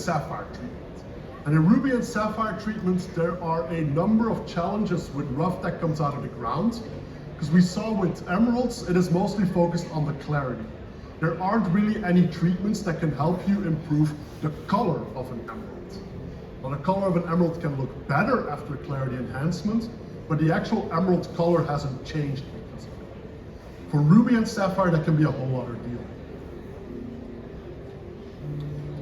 sapphire treatment. And in ruby and sapphire treatments, there are a number of challenges with rough that comes out of the ground. Because we saw with emeralds, it is mostly focused on the clarity. There aren't really any treatments that can help you improve the color of an emerald. Now, the color of an emerald can look better after clarity enhancement, but the actual emerald color hasn't changed because of it. For ruby and sapphire, that can be a whole other deal.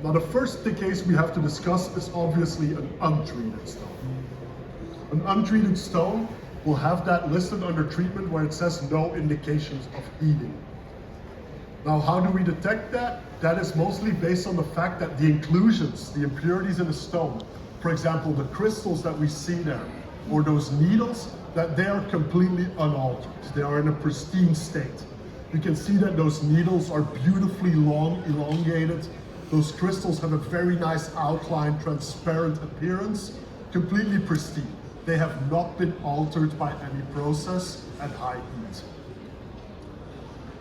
Now, the first case we have to discuss is obviously an untreated stone. An untreated stone will have that listed under treatment where it says no indications of heating. Now, how do we detect that? That is mostly based on the fact that the inclusions, the impurities in the stone, for example, the crystals that we see there, or those needles, that they are completely unaltered. They are in a pristine state. You can see that those needles are beautifully long, elongated. Those crystals have a very nice outline, transparent appearance, completely pristine. They have not been altered by any process at high heat.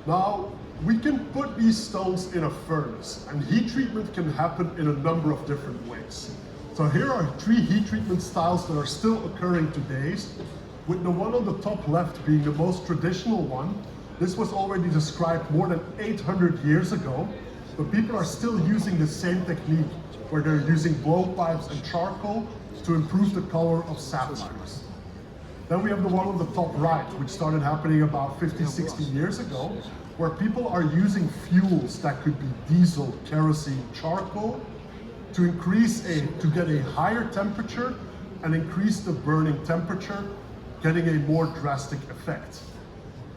Now, we can put these stones in a furnace, and heat treatment can happen in a number of different ways. So here are 3 heat treatment styles that are still occurring today, with the one on the top left being the most traditional one. This was already described more than 800 years ago, but people are still using the same technique, where they're using blowpipes and charcoal to improve the color of sapphires. Then we have the one on the top right, which started happening about 50, 60 years ago, where people are using fuels that could be diesel, kerosene, charcoal, to get a higher temperature and increase the burning temperature, getting a more drastic effect.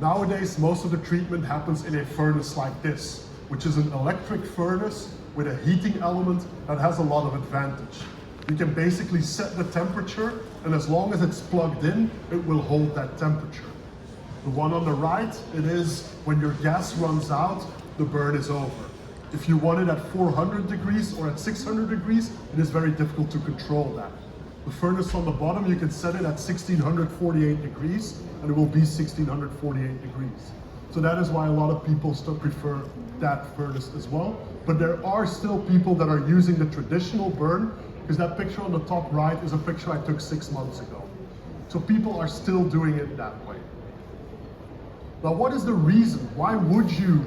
Nowadays, most of the treatment happens in a furnace like this, which is an electric furnace with a heating element that has a lot of advantage. You can basically set the temperature, and as long as it's plugged in, it will hold that temperature. The one on the right, it is when your gas runs out, the burn is over. If you want it at 400 degrees or at 600 degrees, it is very difficult to control that. The furnace on the bottom, you can set it at 1648 degrees, and it will be 1648 degrees. So that is why a lot of people still prefer that furnace as well. But there are still people that are using the traditional burn, because that picture on the top right is a picture I took 6 months ago. So people are still doing it that way. Now, what is the reason? Why would you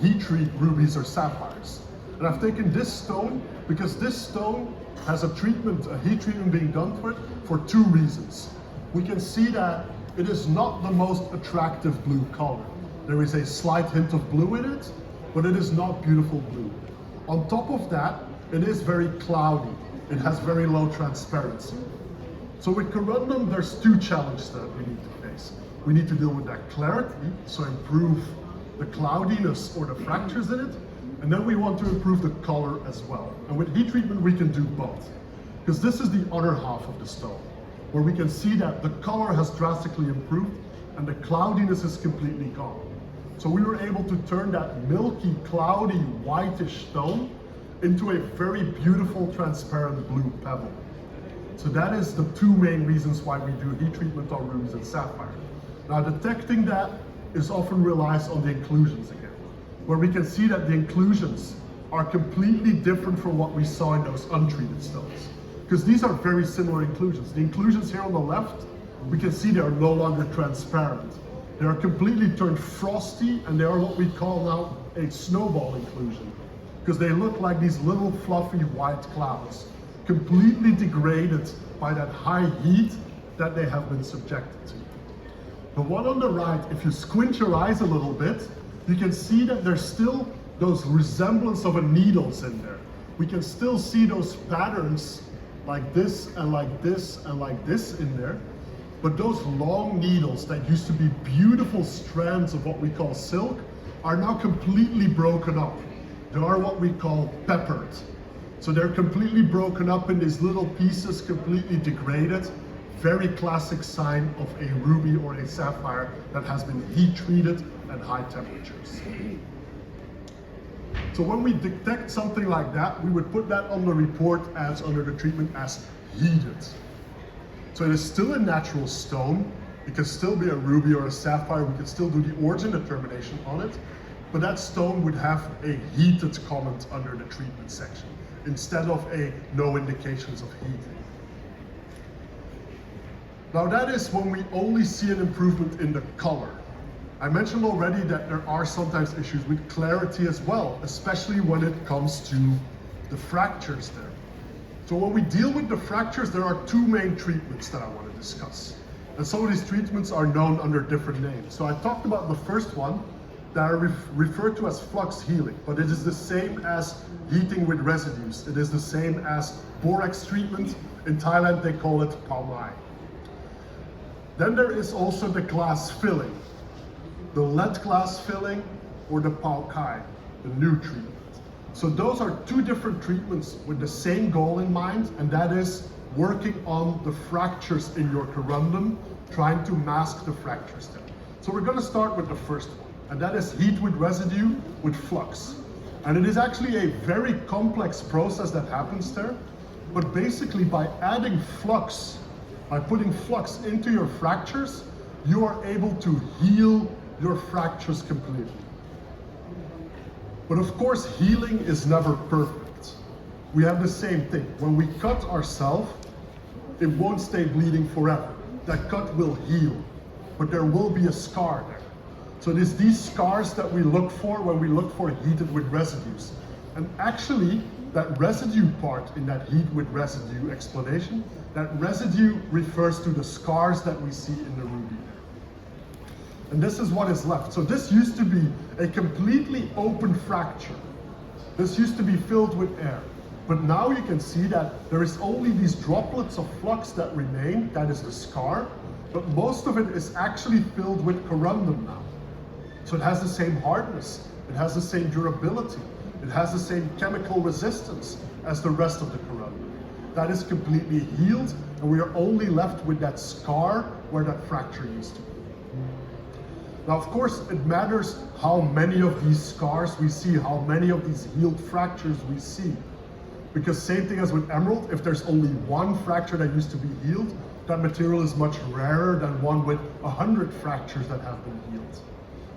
heat treat rubies or sapphires? And I've taken this stone because this stone has a heat treatment being done to it for 2 reasons. We can see that it is not the most attractive blue color. There is a slight hint of blue in it, but it is not beautiful blue. On top of that, it is very cloudy. It has very low transparency. So with corundum, there's 2 challenges that we need to face. We need to deal with that clarity, so improve the cloudiness or the fractures in it, and then we want to improve the color as well. And with heat treatment, we can do both. Because this is the other half of the stone, where we can see that the color has drastically improved and the cloudiness is completely gone. So we were able to turn that milky, cloudy, whitish stone into a very beautiful, transparent blue pebble. So that is the 2 main reasons why we do heat treatment on rubies and sapphire. Now, detecting that is often relies on the inclusions again, where we can see that the inclusions are completely different from what we saw in those untreated stones. Because these are very similar inclusions. The inclusions here on the left, we can see they are no longer transparent. They are completely turned frosty, and they are what we call now a snowball inclusion, because they look like these little fluffy white clouds, completely degraded by that high heat that they have been subjected to. The one on the right, if you squint your eyes a little bit, you can see that there's still those resemblance of a needles in there. We can still see those patterns like this and like this and like this in there. But those long needles that used to be beautiful strands of what we call silk are now completely broken up. They are what we call peppered. So they're completely broken up in these little pieces, completely degraded. Very classic sign of a ruby or a sapphire that has been heat treated at high temperatures. So when we detect something like that, we would put that on the report as under the treatment as heated. So it is still a natural stone. It can still be a ruby or a sapphire. We can still do the origin determination on it, but that stone would have a heated comment under the treatment section. instead of a no indications of heating. Now that is when we only see an improvement in the color. I mentioned already that there are sometimes issues with clarity as well, especially when it comes to the fractures there. So when we deal with the fractures, there are two main treatments that I want to discuss. And some of these treatments are known under different names. So I talked about the first one that I refer to as flux healing, but it is the same as heating with residues. It is the same as borax treatment. In Thailand, they call it pau mai. Then there is also the glass filling, the lead glass filling, or the pau kai, the new treatment. So those are two different treatments with the same goal in mind, and that is working on the fractures in your corundum, trying to mask the fractures there. So we're going to start with the first one, and that is heat with residue with flux. And it is actually a very complex process that happens there, but basically by adding flux, by putting flux into your fractures, you are able to heal your fractures completely. But of course, healing is never perfect. We have the same thing. When we cut ourselves, it won't stay bleeding forever. That cut will heal, but there will be a scar there. So it is these scars that we look for when we look for heated with residues. And actually, that residue part in that heat with residue explanation, that residue refers to the scars that we see in the ruby. And this is what is left. So this used to be a completely open fracture. This used to be filled with air. But now you can see that there is only these droplets of flux that remain, that is the scar, but most of it is actually filled with corundum now. So it has the same hardness, it has the same durability, it has the same chemical resistance as the rest of the corundum. That is completely healed, and we are only left with that scar where that fracture used to be. Now, of course, it matters how many of these scars we see, how many of these healed fractures we see. Because same thing as with emerald, if there's only one fracture that used to be healed, that material is much rarer than one with 100 fractures that have been healed.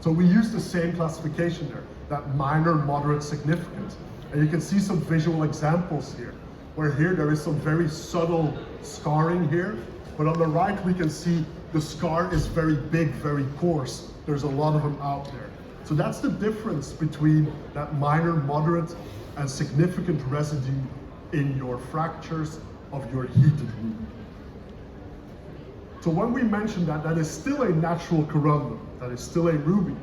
So we use the same classification there, that minor, moderate, significant. And you can see some visual examples here, where here there is some very subtle scarring here, but on the right we can see the scar is very big, very coarse. There's a lot of them out there. So that's the difference between that minor, moderate, and significant residue in your fractures of your heated ruby. So when we mention that, that is still a natural corundum, that is still a ruby.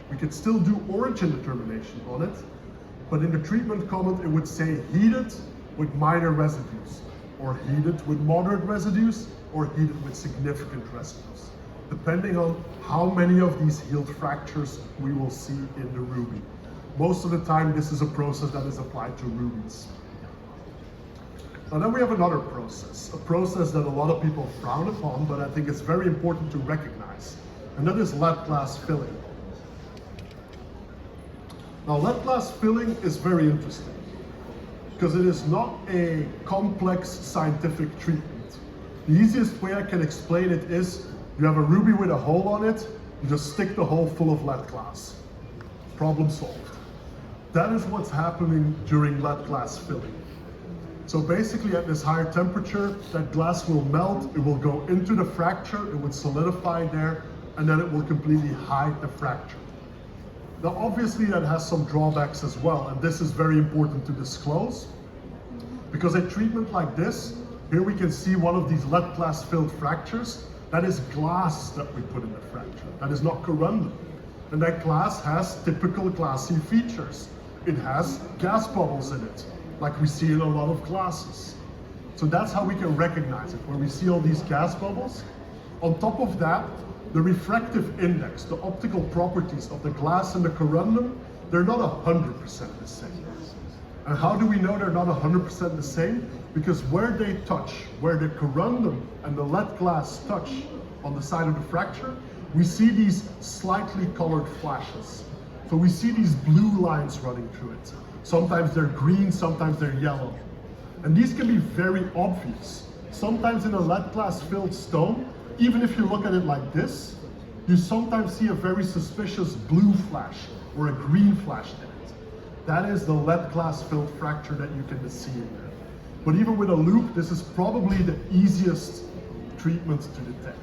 We could still do origin determination on it, but in the treatment comment it would say heated with minor residues, or heated with moderate residues, or heated with significant residues, depending on how many of these healed fractures we will see in the ruby. Most of the time, this is a process that is applied to rubies. Now then we have another process, a process that a lot of people frown upon, but I think it's very important to recognize, and that is lead glass filling. Now lead glass filling is very interesting, because it is not a complex scientific treatment. The easiest way I can explain it is, you have a ruby with a hole on it, you just stick the hole full of lead glass. Problem solved. That is what's happening during lead glass filling. So basically at this higher temperature, that glass will melt, it will go into the fracture, it would solidify there, and then it will completely hide the fracture. Now obviously that has some drawbacks as well, and this is very important to disclose, because a treatment like this, here we can see one of these lead glass filled fractures. That is glass that we put in the fracture. That is not corundum. And that glass has typical glassy features. It has gas bubbles in it, like we see in a lot of glasses. So that's how we can recognize it, where we see all these gas bubbles. On top of that, the refractive index, the optical properties of the glass and the corundum, they're not 100% the same. And how do we know they're not 100% the same? Because where they touch, where the corundum and the lead glass touch on the side of the fracture, we see these slightly colored flashes. So we see these blue lines running through it. Sometimes they're green, sometimes they're yellow. And these can be very obvious. Sometimes in a lead glass filled stone, even if you look at it like this, you sometimes see a very suspicious blue flash or a green flash in it. That is the lead glass filled fracture that you can see in there. But even with a loop, this is probably the easiest treatment to detect.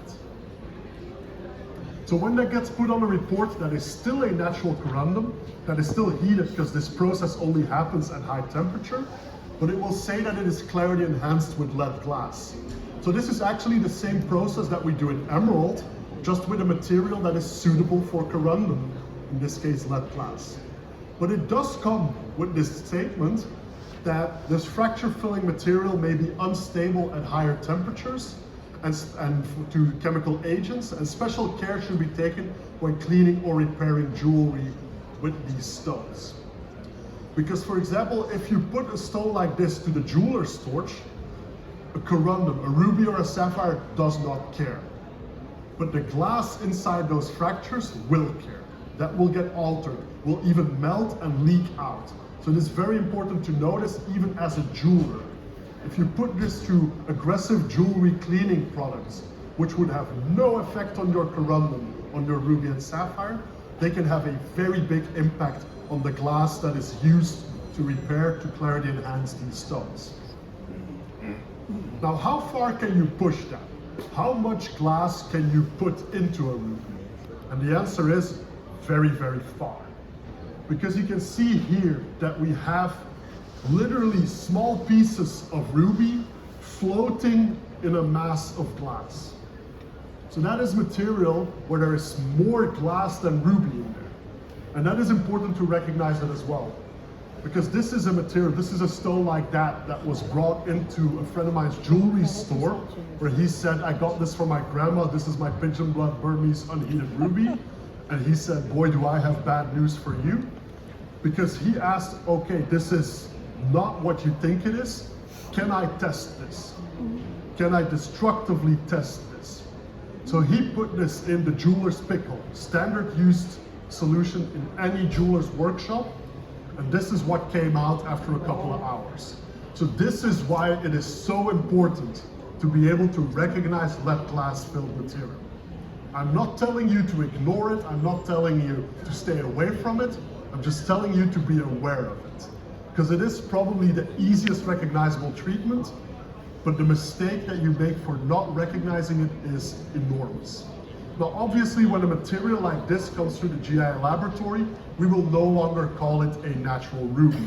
So when that gets put on a report, that is still a natural corundum, that is still heated because this process only happens at high temperature, but it will say that it is clarity enhanced with lead glass. So this is actually the same process that we do in emerald, just with a material that is suitable for corundum, in this case lead glass. But it does come with this statement that this fracture filling material may be unstable at higher temperatures and to chemical agents, and special care should be taken when cleaning or repairing jewelry with these stones. Because for example, if you put a stone like this to the jeweler's torch, a corundum, a ruby or a sapphire does not care. But the glass inside those fractures will care. That will get altered, will even melt and leak out. So it is very important to notice, even as a jeweler. If you put this to aggressive jewelry cleaning products, which would have no effect on your corundum, on your ruby and sapphire, they can have a very big impact on the glass that is used to repair, to clarity enhance these stones. Now, how far can you push that? How much glass can you put into a ruby? And the answer is very, very far. Because you can see here that we have literally small pieces of ruby floating in a mass of glass. So that is material where there is more glass than ruby in there. And that is important to recognize it as well. Because this is a material, this is a stone like that was brought into a friend of mine's jewelry store, where he said, I got this from my grandma, this is my pigeon blood Burmese unheated ruby. And he said, boy, do I have bad news for you. Because he asked, okay, this is not what you think it is. Can I test this? Can I destructively test this? So he put this in the jeweler's pickle, standard used solution in any jeweler's workshop. And this is what came out after a couple of hours. So this is why it is so important to be able to recognize lead glass filled material. I'm not telling you to ignore it. I'm not telling you to stay away from it. I'm just telling you to be aware of it. Because it is probably the easiest recognizable treatment, but the mistake that you make for not recognizing it is enormous. Now, obviously, when a material like this comes through the GI laboratory, we will no longer call it a natural ruby.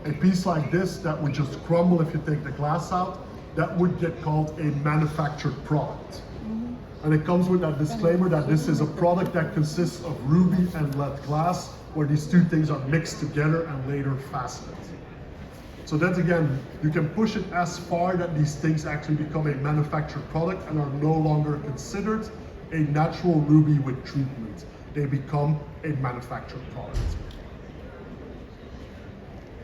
A piece like this that would just crumble if you take the glass out, that would get called a manufactured product. And it comes with that disclaimer that this is a product that consists of ruby and lead glass, where these two things are mixed together and later faceted. So that again, you can push it as far that these things actually become a manufactured product and are no longer considered a natural ruby with treatment. They become a manufactured product.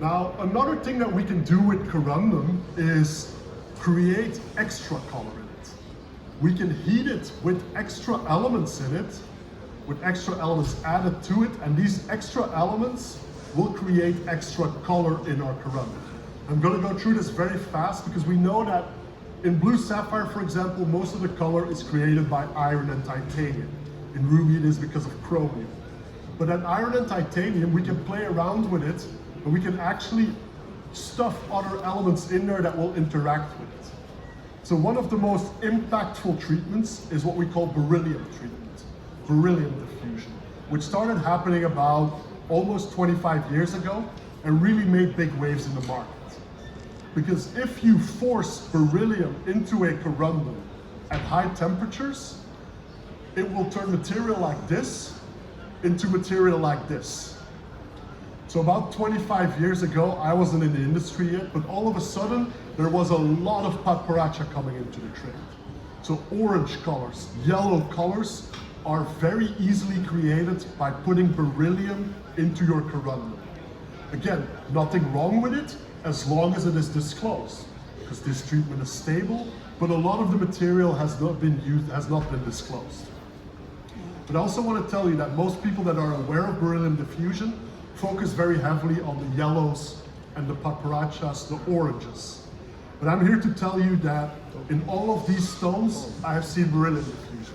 Now, another thing that we can do with corundum is create extra color in it. We can heat it with extra elements in it, with extra elements added to it, and these extra elements will create extra color in our corundum. I'm going to go through this very fast because we know that in blue sapphire, for example, most of the color is created by iron and titanium. In ruby, it is because of chromium. But at iron and titanium, we can play around with it, and we can actually stuff other elements in there that will interact with it. So one of the most impactful treatments is what we call beryllium treatment, beryllium diffusion, which started happening about almost 25 years ago and really made big waves in the market. Because if you force beryllium into a corundum at high temperatures, it will turn material like this into material like this. So about 25 years ago, I wasn't in the industry yet, but all of a sudden, there was a lot of paparacha coming into the trade. So orange colors, yellow colors are very easily created by putting beryllium into your corundum. Again, nothing wrong with it as long as it is disclosed, because this treatment is stable, but a lot of the material has not been used, has not been disclosed. But I also want to tell you that most people that are aware of beryllium diffusion focus very heavily on the yellows and the paparachas, the oranges. But I'm here to tell you that in all of these stones, I have seen beryllium diffusion.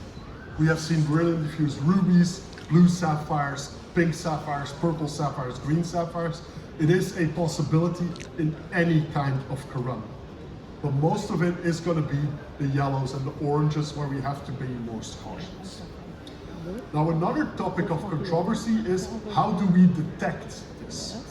We have seen beryllium diffused rubies, blue sapphires, pink sapphires, purple sapphires, green sapphires. it is a possibility in any kind of corundum. But most of it is going to be the yellows and the oranges where we have to be most cautious. Now another topic of controversy is how do we detect this?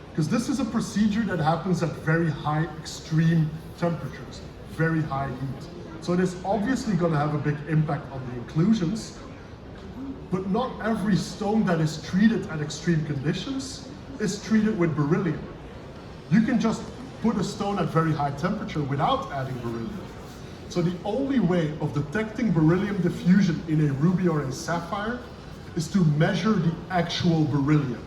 Because this is a procedure that happens at very high extreme temperatures, very high heat. So it is obviously going to have a big impact on the inclusions, but not every stone that is treated at extreme conditions is treated with beryllium. You can just put a stone at very high temperature without adding beryllium. So the only way of detecting beryllium diffusion in a ruby or a sapphire is to measure the actual beryllium.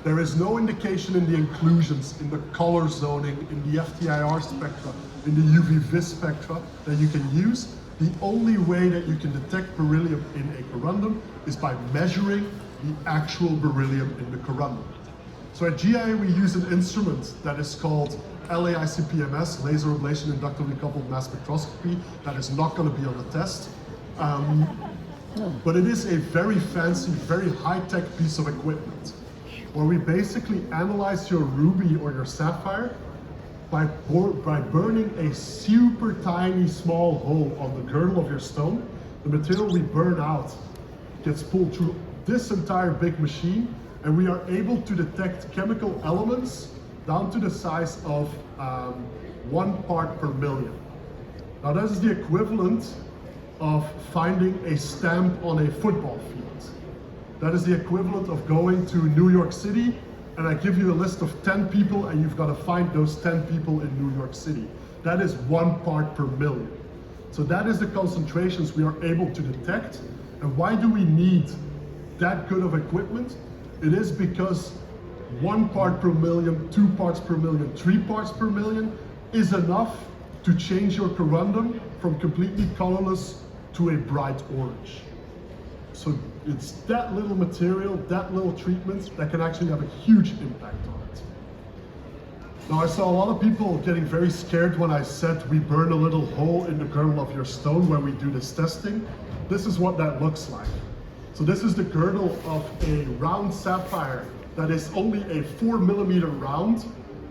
There is no indication in the inclusions, in the color zoning, in the FTIR spectra, in the UV-Vis spectra that you can use. The only way that you can detect beryllium in a corundum is by measuring the actual beryllium in the corundum. So at GIA we use an instrument that is called LAICPMS, laser ablation inductively coupled mass spectroscopy, that is not going to be on the test. But it is a very fancy, very high-tech piece of equipment where we basically analyze your ruby or your sapphire by burning a super tiny small hole on the kernel of your stone. The material we burn out gets pulled through this entire big machine, and we are able to detect chemical elements down to the size of 1 part per million. Now that is the equivalent of finding a stamp on a football field. That is the equivalent of going to New York City and I give you a list of 10 people and you've got to find those 10 people in New York City. That is 1 part per million. So that is the concentrations we are able to detect. And why do we need that good of equipment? It is because 1 part per million, 2 parts per million, 3 parts per million is enough to change your corundum from completely colorless to a bright orange. So it's that little material, that little treatment that can actually have a huge impact on it. Now I saw a lot of people getting very scared when I said we burn a little hole in the kernel of your stone when we do this testing. This is what that looks like. So this is the kernel of a round sapphire that is only a 4 millimeter round,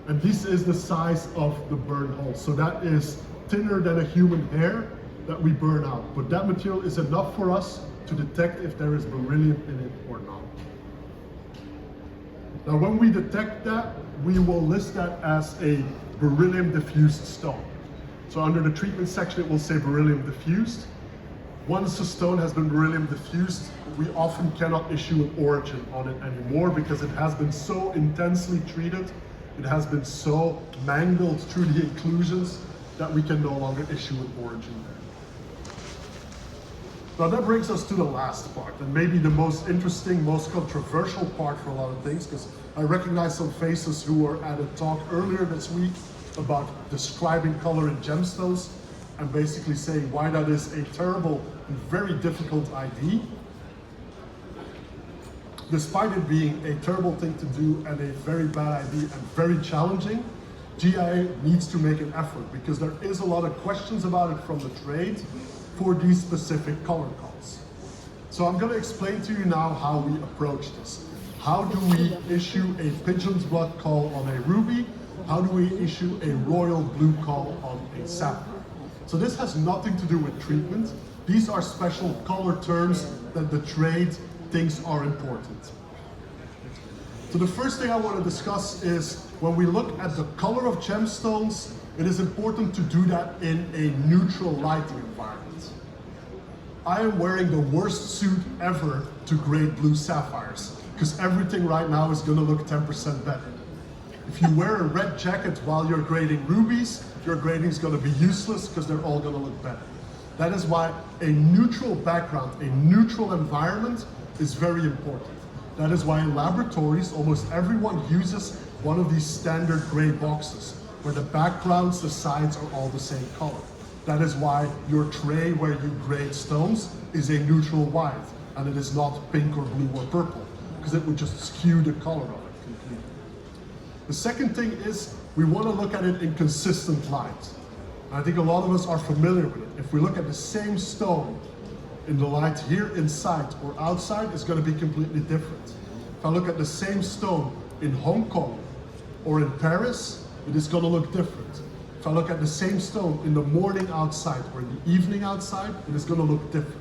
and this is the size of the burn hole. So that is thinner than a human hair that we burn out. But that material is enough for us to detect if there is beryllium in it or not. Now when we detect that, we will list that as a beryllium diffused stone. So under the treatment section it will say beryllium diffused. Once a stone has been beryllium diffused, we often cannot issue an origin on it anymore because it has been so intensely treated, it has been so mangled through the inclusions that we can no longer issue an origin there. Now that brings us to the last part, and maybe the most interesting, most controversial part for a lot of things, because I recognize some faces who were at a talk earlier this week about describing color in gemstones and basically saying why that is a terrible and very difficult idea. Despite it being a terrible thing to do and a very bad idea and very challenging, GIA needs to make an effort because there is a lot of questions about it from the trade for these specific color calls. So I'm going to explain to you now how we approach this. How do we issue a pigeon's blood call on a ruby? How do we issue a royal blue call on a sapphire? So this has nothing to do with treatment. These are special color terms that the trade thinks are important. So the first thing I want to discuss is when we look at the color of gemstones, it is important to do that in a neutral lighting environment. I am wearing the worst suit ever to grade blue sapphires because everything right now is going to look 10% better. If you wear a red jacket while you're grading rubies, your grading is going to be useless because they're all going to look better. That is why a neutral background, a neutral environment is very important. That is why in laboratories, almost everyone uses one of these standard gray boxes where the backgrounds, the sides are all the same color. That is why your tray where you grade stones is a neutral white and it is not pink or blue or purple because it would just skew the color of it completely. The second thing is we want to look at it in consistent light. I think a lot of us are familiar with it. If we look at the same stone in the light here inside or outside, it's going to be completely different. If I look at the same stone in Hong Kong or in Paris, it is gonna look different. If I look at the same stone in the morning outside or in the evening outside, it is gonna look different.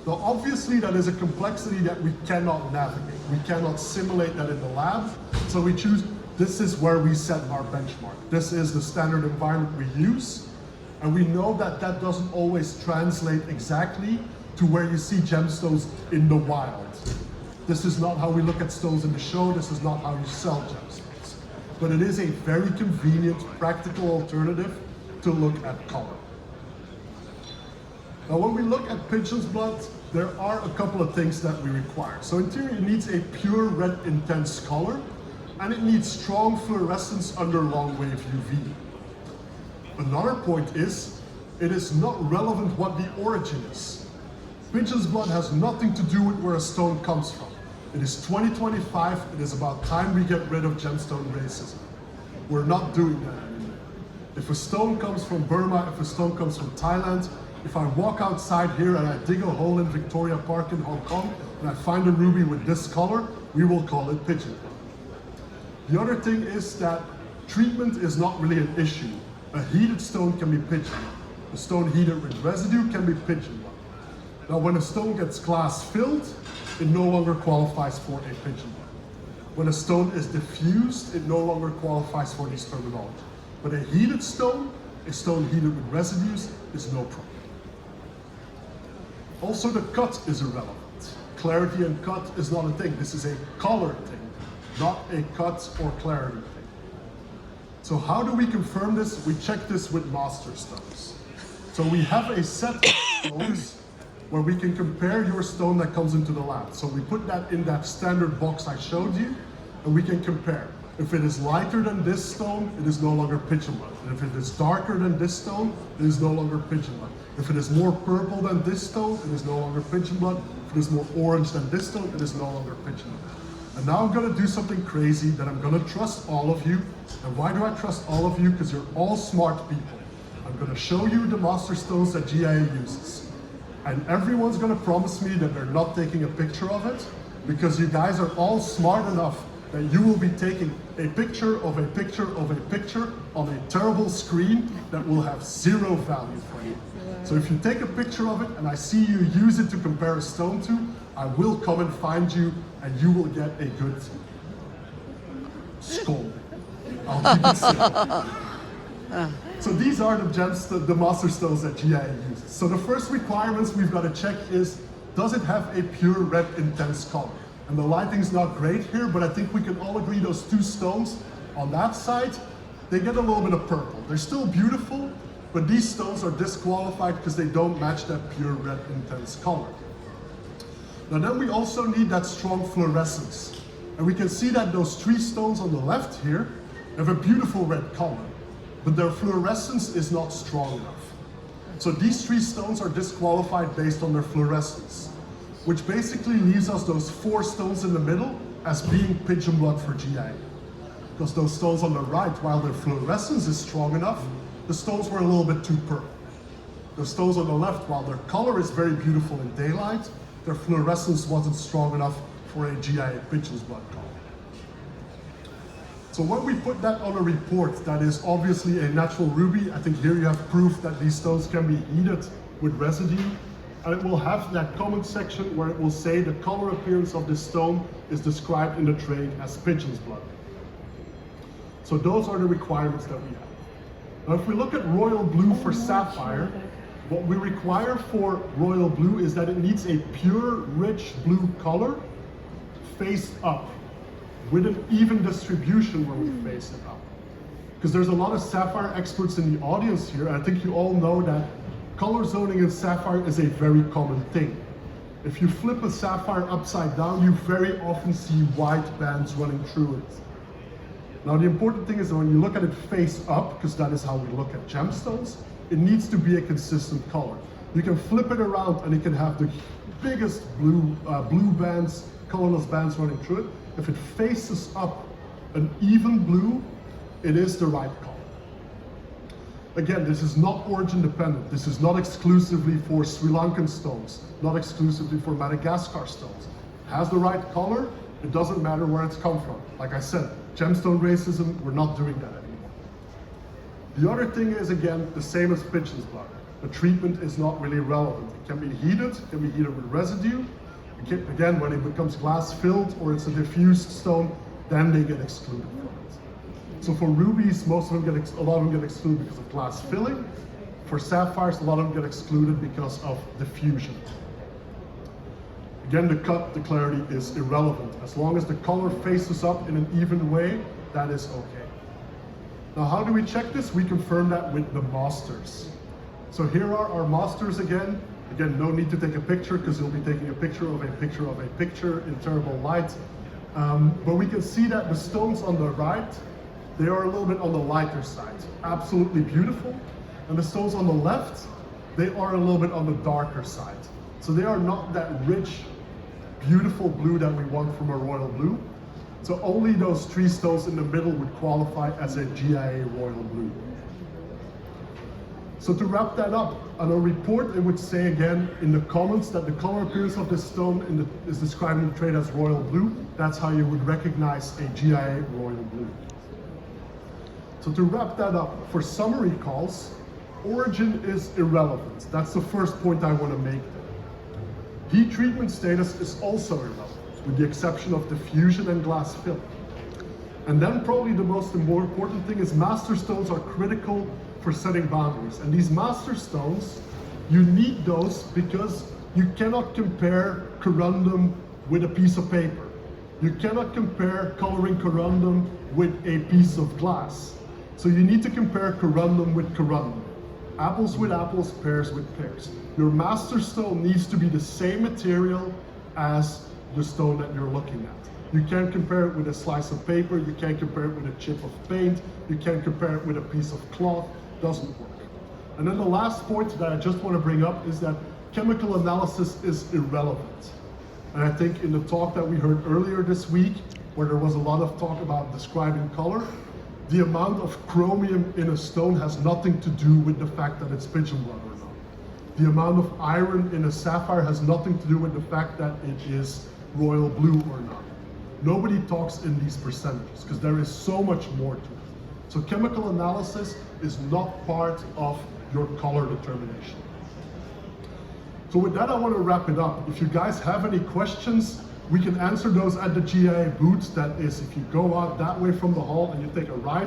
Now obviously that is a complexity that we cannot navigate. We cannot simulate that in the lab, so we choose, this is where we set our benchmark. This is the standard environment we use, and we know that that doesn't always translate exactly to where you see gemstones in the wild. This is not how we look at stones in the show, this is not how you sell gemstones. But it is a very convenient, practical alternative to look at color. Now when we look at pigeon's blood, there are a couple of things that we require. So in theory, it needs a pure red intense color, and it needs strong fluorescence under long wave UV. Another point is, it is not relevant what the origin is. Pigeon's blood has nothing to do with where a stone comes from. It is 2025, it is about time we get rid of gemstone racism. We're not doing that anymore. If a stone comes from Burma, if a stone comes from Thailand, if I walk outside here and I dig a hole in Victoria Park in Hong Kong and I find a ruby with this color, we will call it pigeon blood. The other thing is that treatment is not really an issue. A heated stone can be pigeon blood. A stone heated with residue can be pigeon blood. Now when a stone gets glass filled, it no longer qualifies for a pigeon blood. When a stone is diffused, it no longer qualifies for this terminology. But a heated stone, a stone heated with residues, is no problem. Also, the cut is irrelevant. Clarity and cut is not a thing. This is a color thing, not a cut or clarity thing. So how do we confirm this? We check this with master stones. So we have a set of stones where we can compare your stone that comes into the lab. So we put that in that standard box I showed you, and we can compare. If it is lighter than this stone, it is no longer pigeon blood. And if it is darker than this stone, it is no longer pigeon blood. If it is more purple than this stone, it is no longer pigeon blood. If it is more orange than this stone, it is no longer pigeon blood. And now I'm gonna do something crazy that I'm gonna trust all of you. And why do I trust all of you? Because you're all smart people. I'm gonna show you the master stones that GIA uses. And everyone's gonna promise me that they're not taking a picture of it, because you guys are all smart enough that you will be taking a picture of a picture of a picture on a terrible screen that will have zero value for you. So if you take a picture of it and I see you use it to compare a stone to, I will come and find you and you will get a good scolding. I'll keep it simple. So these are the master stones that GIA uses. So the first requirements we've got to check is, does it have a pure red intense color? And the lighting's not great here, but I think we can all agree those two stones on that side, they get a little bit of purple. They're still beautiful, but these stones are disqualified because they don't match that pure red intense color. Now then we also need that strong fluorescence. And we can see that those three stones on the left here have a beautiful red color, but their fluorescence is not strong enough. So these three stones are disqualified based on their fluorescence, which basically leaves us those four stones in the middle as being pigeon blood for GIA. Because those stones on the right, while their fluorescence is strong enough, the stones were a little bit too purple. The stones on the left, while their color is very beautiful in daylight, their fluorescence wasn't strong enough for a GIA pigeon's blood color. So when we put that on a report that is obviously a natural ruby, I think here you have proof that these stones can be heated with residue, and it will have that comment section where it will say the color appearance of this stone is described in the trade as pigeon's blood. So those are the requirements that we have. Now if we look at royal blue for sapphire, what we require for royal blue is that it needs a pure, rich blue color faced up, with an even distribution when we face it up. Because there's a lot of sapphire experts in the audience here, and I think you all know that color zoning in sapphire is a very common thing. If you flip a sapphire upside down, you very often see white bands running through it. Now the important thing is that when you look at it face up, because that is how we look at gemstones, it needs to be a consistent color. You can flip it around and it can have the biggest blue bands, colorless bands running through it. If it faces up an even blue, it is the right color. Again, this is not origin dependent. This is not exclusively for Sri Lankan stones, not exclusively for Madagascar stones. It has the right color, It doesn't matter where it's come from. Like I said, gemstone racism, we're not doing that anymore. The other thing is, again, the same as pigeon's blood. The treatment is not really relevant. It can be heated, it can be heated with residue. Again, when it becomes glass filled or it's a diffused stone, then they get excluded from it. So for rubies, a lot of them get excluded because of glass filling. For sapphires, a lot of them get excluded because of diffusion. Again, the cut, the clarity is irrelevant. As long as the color faces up in an even way, that is okay. Now, how do we check this? We confirm that with the masters. So here are our masters again. Again, no need to take a picture because you'll be taking a picture of a picture of a picture in terrible light. But we can see that the stones on the right, they are a little bit on the lighter side. Absolutely beautiful. And the stones on the left, they are a little bit on the darker side. So they are not that rich, beautiful blue that we want from a royal blue. So only those 3 stones in the middle would qualify as a GIA royal blue. So to wrap that up, on a report it would say again in the comments that the color appearance of this stone is described in the trade as royal blue. That's how you would recognize a GIA royal blue. So to wrap that up, for summary calls, origin is irrelevant. That's the first point I want to make there. Heat treatment status is also irrelevant, with the exception of diffusion and glass filling. And then probably the most important thing is master stones are critical for setting boundaries. And these master stones, you need those because you cannot compare corundum with a piece of paper. You cannot compare coloring corundum with a piece of glass. So you need to compare corundum with corundum. Apples with apples, pears with pears. Your master stone needs to be the same material as the stone that you're looking at. You can't compare it with a slice of paper, you can't compare it with a chip of paint, you can't compare it with a piece of cloth. Doesn't work. And then the last point that I just want to bring up is that chemical analysis is irrelevant. And I think in the talk that we heard earlier this week, where there was a lot of talk about describing color, the amount of chromium in a stone has nothing to do with the fact that it's pigeon blood or not. The amount of iron in a sapphire has nothing to do with the fact that it is royal blue or not. Nobody talks in these percentages because there is so much more to it. So chemical analysis is not part of your color determination. So with that, I want to wrap it up. If you guys have any questions, we can answer those at the GIA booth. That is, if you go out that way from the hall and you take a right,